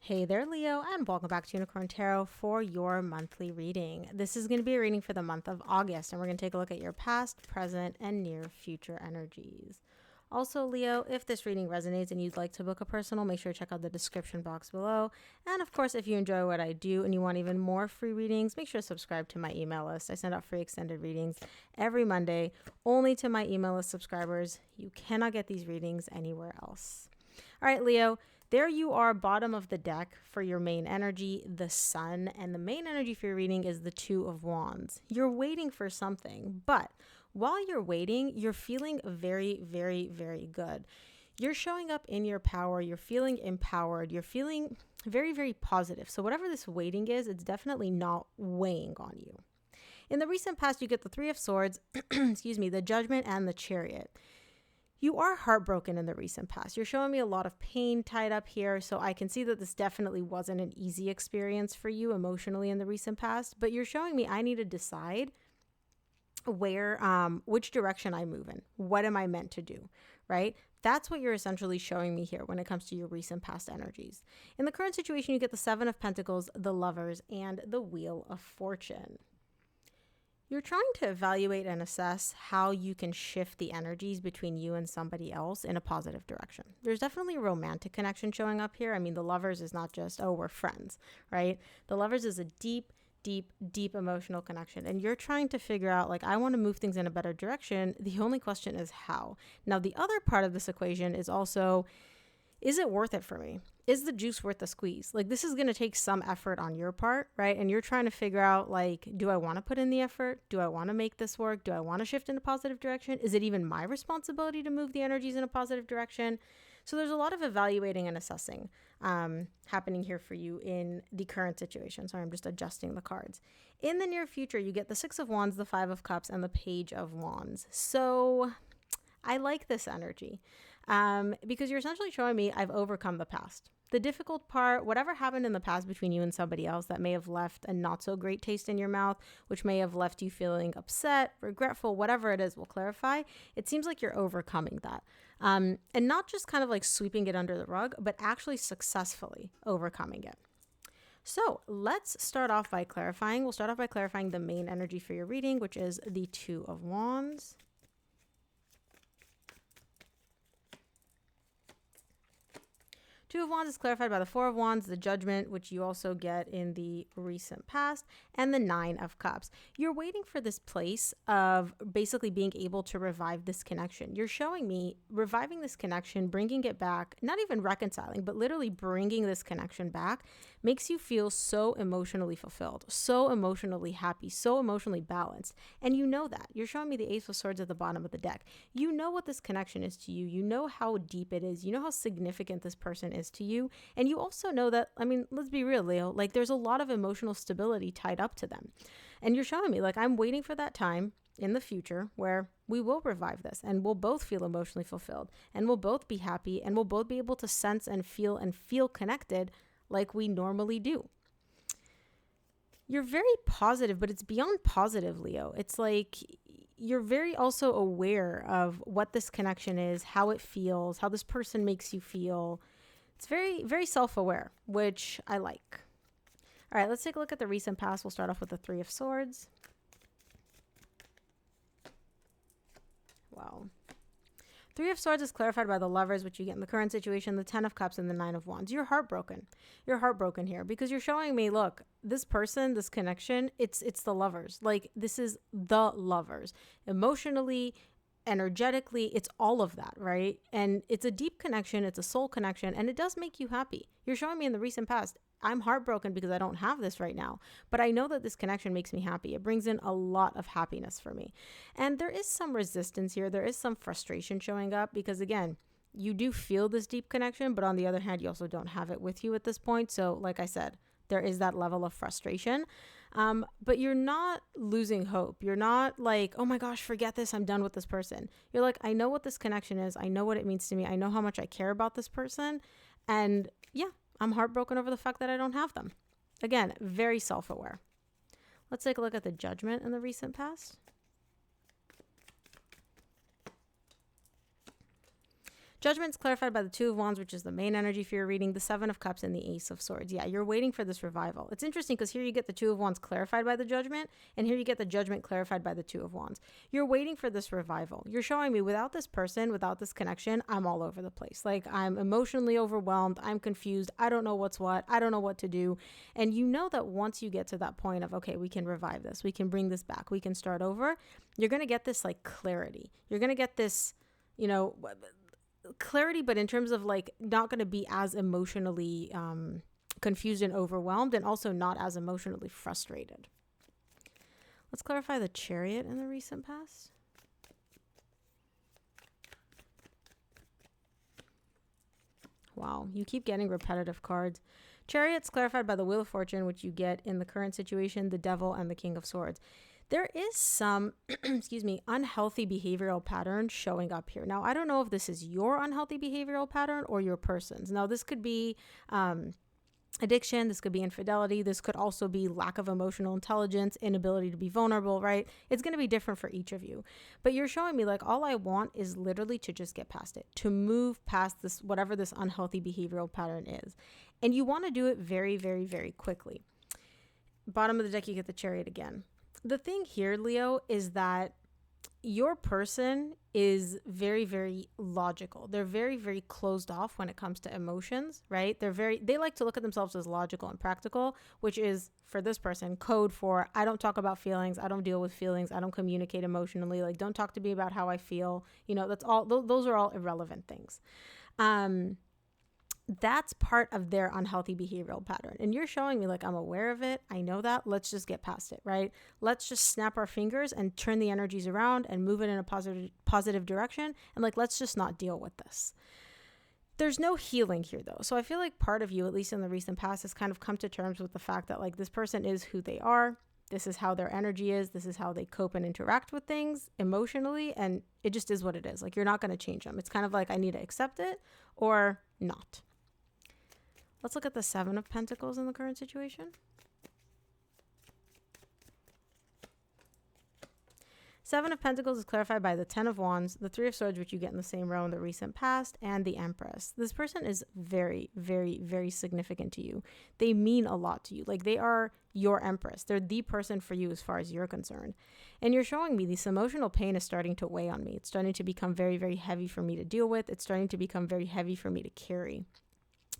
Hey there, Leo, and welcome back to Unicorn Tarot for your monthly reading. This is going to be a reading for the month of August, and we're going to take a look at your past, present, and near future energies. Also, Leo, if this reading resonates and you'd like to book a personal, make sure to check out the description box below. And of course, if you enjoy what I do and you want even more free readings, make sure to subscribe to my email list. I send out free extended readings every Monday, only to my email list subscribers. You cannot get these readings anywhere else. All right, Leo. There you are, bottom of the deck for your main energy, the Sun, and the main energy for your reading is the Two of Wands. You're waiting for something, but while you're waiting, you're feeling very, very, very good. You're showing up in your power. You're feeling empowered. You're feeling very, very positive. So whatever this waiting is, it's definitely not weighing on you. In the recent past, you get the Three of Swords, the Judgment, and the Chariot. You are heartbroken in the recent past. You're showing me a lot of pain tied up here, so I can see that this definitely wasn't an easy experience for you emotionally in the recent past, but you're showing me I need to decide which direction I move in. What am I meant to do, right? That's what you're essentially showing me here when it comes to your recent past energies. In the current situation, you get the Seven of Pentacles, the Lovers, and the Wheel of Fortune. You're trying to evaluate and assess how you can shift the energies between you and somebody else in a positive direction. There's definitely a romantic connection showing up here. I mean, the Lovers is not just, oh, we're friends, right? The Lovers is a deep, deep, deep emotional connection. And you're trying to figure out, like, I want to move things in a better direction. The only question is how. Now, the other part of this equation is also, is it worth it for me? Is the juice worth the squeeze? Like, this is going to take some effort on your part, right? And you're trying to figure out, like, do I want to put in the effort? Do I want to make this work? Do I want to shift in a positive direction? Is it even my responsibility to move the energies in a positive direction? So there's a lot of evaluating and assessing happening here for you in the current situation. Sorry, I'm just adjusting the cards. In the near future, you get the Six of Wands, the Five of Cups, and the Page of Wands. So I like this energy because you're essentially showing me I've overcome the past. The difficult part, whatever happened in the past between you and somebody else that may have left a not so great taste in your mouth, which may have left you feeling upset, regretful, whatever it is, we'll clarify. It seems like you're overcoming that. And not just kind of like sweeping it under the rug, but actually successfully overcoming it. So let's start off by clarifying. We'll start off by clarifying the main energy for your reading, which is the Two of Wands. Two of Wands is clarified by the Four of Wands, the Judgment, which you also get in the recent past, and the Nine of Cups. You're waiting for this place of basically being able to revive this connection. You're showing me reviving this connection, bringing it back, not even reconciling, but literally bringing this connection back makes you feel so emotionally fulfilled, so emotionally happy, so emotionally balanced. And you know that. You're showing me the Ace of Swords at the bottom of the deck. You know what this connection is to you. You know how deep it is. You know how significant this person is to you. And you also know that, I mean, let's be real, Leo, like there's a lot of emotional stability tied up to them. And you're showing me, like, I'm waiting for that time in the future where we will revive this and we'll both feel emotionally fulfilled and we'll both be happy and we'll both be able to sense and feel connected like we normally do. You're very positive, but it's beyond positive, Leo. It's like you're very also aware of what this connection is, how it feels, how this person makes you feel. It's very, very self-aware, which I like. All right, let's take a look at the recent past. We'll start off with the Three of Swords. Wow. Three of Swords is clarified by the Lovers, which you get in the current situation, the Ten of Cups, and the Nine of Wands. You're heartbroken. You're heartbroken here because you're showing me, look, this person, this connection, it's the Lovers. Like, this is the Lovers. Emotionally, energetically, it's all of that, right? And it's a deep connection, it's a soul connection, and it does make you happy. You're showing me in the recent past, I'm heartbroken because I don't have this right now, but I know that this connection makes me happy. It brings in a lot of happiness for me. And there is some resistance here. There is some frustration showing up because, again, you do feel this deep connection, but on the other hand, you also don't have it with you at this point. So like I said, there is that level of frustration. But you're not losing hope. You're not like, oh my gosh, forget this. I'm done with this person. You're like, I know what this connection is. I know what it means to me. I know how much I care about this person. And yeah, I'm heartbroken over the fact that I don't have them. Again, very self-aware. Let's take a look at the Judgment in the recent past. Judgment's clarified by the Two of Wands, which is the main energy for your reading, the Seven of Cups, and the Ace of Swords. Yeah, you're waiting for this revival. It's interesting because here you get the Two of Wands clarified by the Judgment, and here you get the Judgment clarified by the Two of Wands. You're waiting for this revival. You're showing me without this person, without this connection, I'm all over the place. Like, I'm emotionally overwhelmed. I'm confused. I don't know what's what. I don't know what to do. And you know that once you get to that point of, okay, we can revive this. We can bring this back. We can start over. You're going to get this like clarity. You're going to get this, you know, clarity, but in terms of like not going to be as emotionally confused and overwhelmed, and also not as emotionally frustrated. Let's clarify the Chariot in the recent past. Wow, you keep getting repetitive cards. Chariot's clarified by the Wheel of Fortune, which you get in the current situation, the Devil, and the King of Swords. There is some, excuse me, unhealthy behavioral pattern showing up here. Now, I don't know if this is your unhealthy behavioral pattern or your person's. Now, this could be addiction. This could be infidelity. This could also be lack of emotional intelligence, inability to be vulnerable, right? It's going to be different for each of you. But you're showing me like all I want is literally to just get past it, to move past this, whatever this unhealthy behavioral pattern is. And you want to do it very, very, very quickly. Bottom of the deck, you get the Chariot again. The thing here, Leo, is that your person is very, very logical. They're very, very closed off when it comes to emotions, right? They like to look at themselves as logical and practical, which is, for this person, code for, I don't talk about feelings. I don't deal with feelings. I don't communicate emotionally. Like, don't talk to me about how I feel. You know, that's all, those are all irrelevant things. That's part of their unhealthy behavioral pattern. And you're showing me like, I'm aware of it. I know that. Let's just get past it, right? Let's just snap our fingers and turn the energies around and move it in a positive direction. And like, let's just not deal with this. There's no healing here though. So I feel like part of you, at least in the recent past, has kind of come to terms with the fact that like this person is who they are. This is how their energy is. This is how they cope and interact with things emotionally. And it just is what it is. Like, you're not going to change them. It's kind of like, I need to accept it or not. Let's look at the Seven of Pentacles in the current situation. Seven of Pentacles is clarified by the Ten of Wands, the Three of Swords, which you get in the same row in the recent past, and the Empress. This person is very, very, very significant to you. They mean a lot to you. Like, they are your Empress. They're the person for you as far as you're concerned. And you're showing me this emotional pain is starting to weigh on me. It's starting to become very, very heavy for me to deal with. It's starting to become very heavy for me to carry,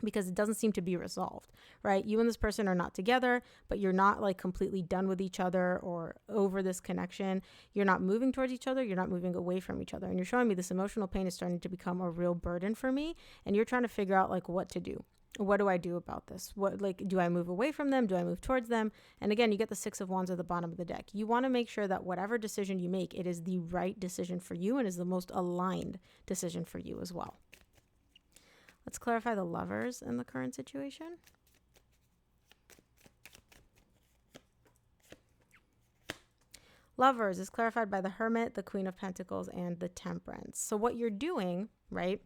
because it doesn't seem to be resolved, right? You and this person are not together, but you're not like completely done with each other or over this connection. You're not moving towards each other. You're not moving away from each other. And you're showing me this emotional pain is starting to become a real burden for me. And you're trying to figure out like what to do. What do I do about this? What, like, do I move away from them? Do I move towards them? And again, you get the Six of Wands at the bottom of the deck. You want to make sure that whatever decision you make, it is the right decision for you and is the most aligned decision for you as well. Let's clarify the Lovers in the current situation. Lovers is clarified by the Hermit, the Queen of Pentacles, and the Temperance. So what you're doing, right,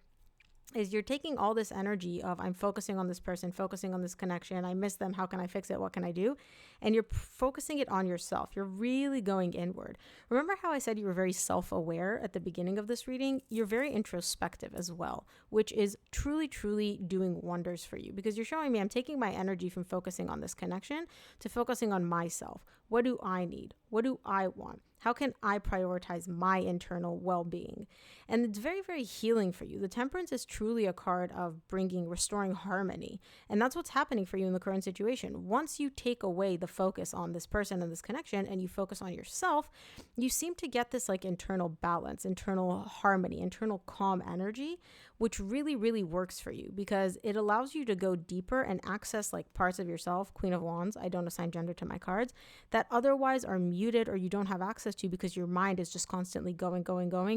is you're taking all this energy of I'm focusing on this person, focusing on this connection. I miss them. How can I fix it? What can I do? And you're focusing it on yourself. You're really going inward. Remember how I said you were very self-aware at the beginning of this reading? You're very introspective as well, which is truly, truly doing wonders for you, because you're showing me I'm taking my energy from focusing on this connection to focusing on myself. What do I need? What do I want? How can I prioritize my internal well-being? And it's very, very healing for you. The Temperance is truly a card of restoring harmony. And that's what's happening for you in the current situation. Once you take away the focus on this person and this connection and you focus on yourself, you seem to get this like internal balance, internal harmony, internal calm energy, which really, really works for you because it allows you to go deeper and access like parts of yourself, Queen of Wands, I don't assign gender to my cards, that otherwise are muted or you don't have access to because your mind is just constantly going,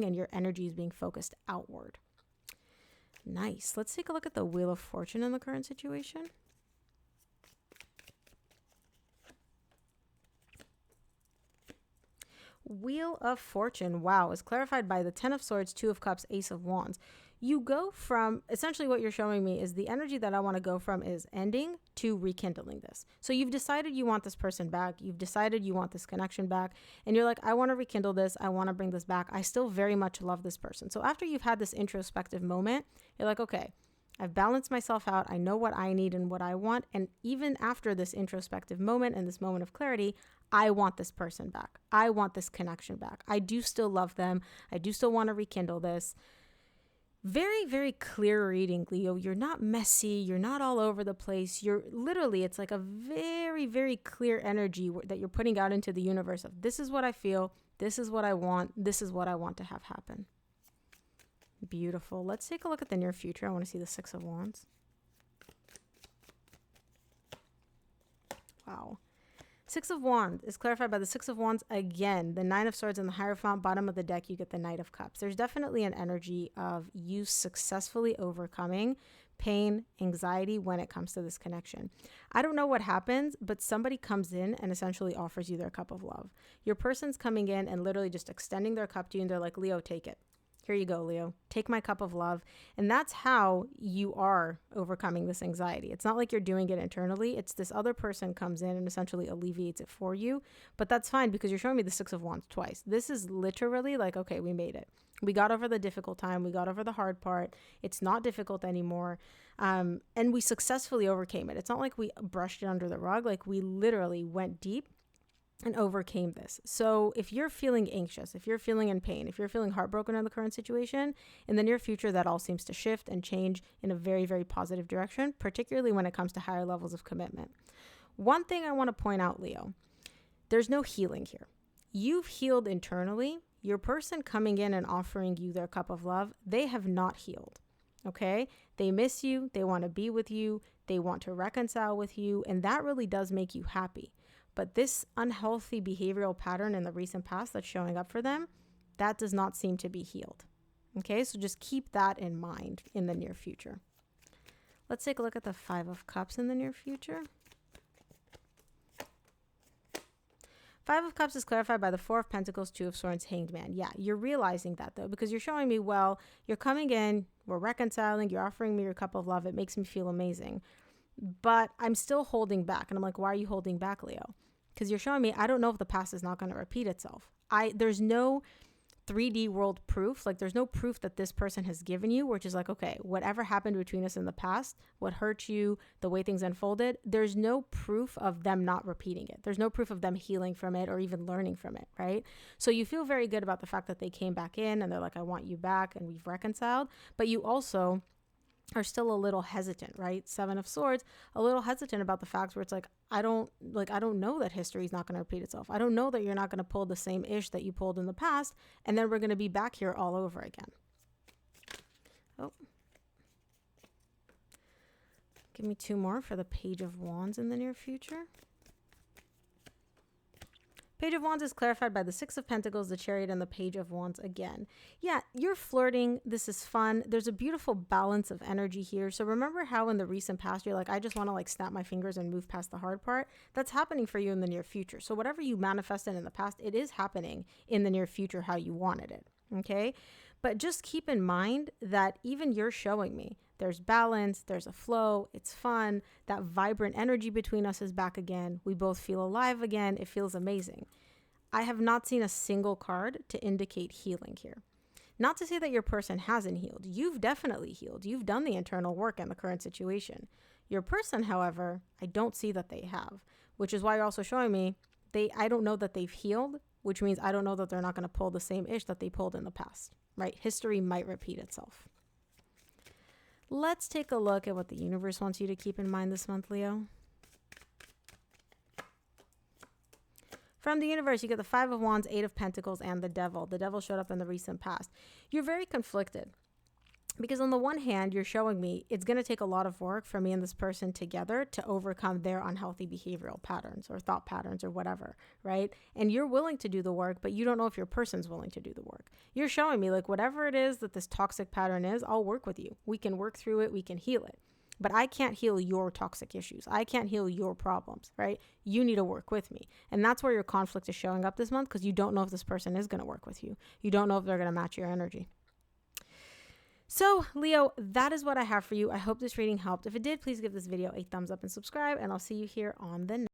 and your energy is being focused outward. Nice. Let's take a look at the Wheel of Fortune in the current situation. Wheel of Fortune, wow, is clarified by the Ten of Swords, Two of Cups, Ace of Wands. You go from, essentially what you're showing me is the energy that I want to go from is ending to rekindling this. So you've decided you want this person back. You've decided you want this connection back. And you're like, I want to rekindle this. I want to bring this back. I still very much love this person. So after you've had this introspective moment, you're like, okay, I've balanced myself out. I know what I need and what I want. And even after this introspective moment and this moment of clarity, I want this person back. I want this connection back. I do still love them. I do still want to rekindle this. Very, very clear reading, Leo. You're not messy. You're not all over the place. You're literally, it's like a very, very clear energy that you're putting out into the universe of this is what I feel. This is what I want. This is what I want to have happen. Beautiful. Let's take a look at the near future. I want to see the Six of Wands. Wow. Six of Wands is clarified by the Six of Wands again. The Nine of Swords and the Hierophant. Bottom of the deck, you get the Knight of Cups. There's definitely an energy of you successfully overcoming pain, anxiety when it comes to this connection. I don't know what happens, but somebody comes in and essentially offers you their cup of love. Your person's coming in and literally just extending their cup to you, and they're like, Leo, take it. Here you go, Leo. Take my cup of love. And that's how you are overcoming this anxiety. It's not like you're doing it internally. It's this other person comes in and essentially alleviates it for you. But that's fine because you're showing me the Six of Wands twice. This is literally like, okay, we made it. We got over the difficult time. We got over the hard part. It's not difficult anymore. And we successfully overcame it. It's not like we brushed it under the rug. Like we literally went deep and overcame this. So if you're feeling anxious, if you're feeling in pain, if you're feeling heartbroken in the current situation, in the near future, that all seems to shift and change in a very, very positive direction, particularly when it comes to higher levels of commitment. One thing I want to point out, Leo, there's no healing here. You've healed internally. Your person coming in and offering you their cup of love, they have not healed. Okay? They miss you. They want to be with you. They want to reconcile with you. And that really does make you happy. But this unhealthy behavioral pattern in the recent past that's showing up for them, that does not seem to be healed. Okay, so just keep that in mind in the near future. Let's take a look at the Five of Cups in the near future. Five of Cups is clarified by the Four of Pentacles, Two of Swords, Hanged Man. Yeah, you're realizing that though, because you're showing me, well, you're coming in, we're reconciling, you're offering me your cup of love. It makes me feel amazing. But I'm still holding back. And I'm like, why are you holding back, Leo? Because you're showing me, I don't know if the past is not going to repeat itself. There's no 3D world proof. Like there's no proof that this person has given you, which is like, okay, whatever happened between us in the past, what hurt you, the way things unfolded, there's no proof of them not repeating it. There's no proof of them healing from it or even learning from it, right? So you feel very good about the fact that they came back in and they're like, I want you back and we've reconciled. But you also are still a little hesitant, right? Seven of Swords, a little hesitant about the facts where it's like, I don't know that history is not going to repeat itself. I don't know that you're not going to pull the same ish that you pulled in the past, and then we're going to be back here all over again. Oh. Give me two more for the Page of Wands in the near future. Page of Wands is clarified by the Six of Pentacles, the Chariot, and the Page of Wands again. Yeah, you're flirting. This is fun. There's a beautiful balance of energy here. So remember how in the recent past, you're like, I just want to like snap my fingers and move past the hard part. That's happening for you in the near future. So whatever you manifested in the past, it is happening in the near future how you wanted it. Okay? But just keep in mind that even you're showing me there's balance, there's a flow, it's fun, that vibrant energy between us is back again. We both feel alive again. It feels amazing. I have not seen a single card to indicate healing here. Not to say that your person hasn't healed. You've definitely healed. You've done the internal work in the current situation. Your person, however, I don't see that they have, which is why you're also showing me I don't know that they've healed, which means I don't know that they're not going to pull the same ish that they pulled in the past, right? History might repeat itself. Let's take a look at what the universe wants you to keep in mind this month, Leo. From the universe, you get the Five of Wands, Eight of Pentacles, and the Devil. The Devil showed up in the recent past. You're very conflicted because on the one hand, you're showing me it's going to take a lot of work for me and this person together to overcome their unhealthy behavioral patterns or thought patterns or whatever, right? And you're willing to do the work, but you don't know if your person's willing to do the work. You're showing me like whatever it is that this toxic pattern is, I'll work with you. We can work through it. We can heal it. But I can't heal your toxic issues. I can't heal your problems, right? You need to work with me. And that's where your conflict is showing up this month because you don't know if this person is going to work with you. You don't know if they're going to match your energy. So, Leo, that is what I have for you. I hope this reading helped. If it did, please give this video a thumbs up and subscribe, and I'll see you here on the next.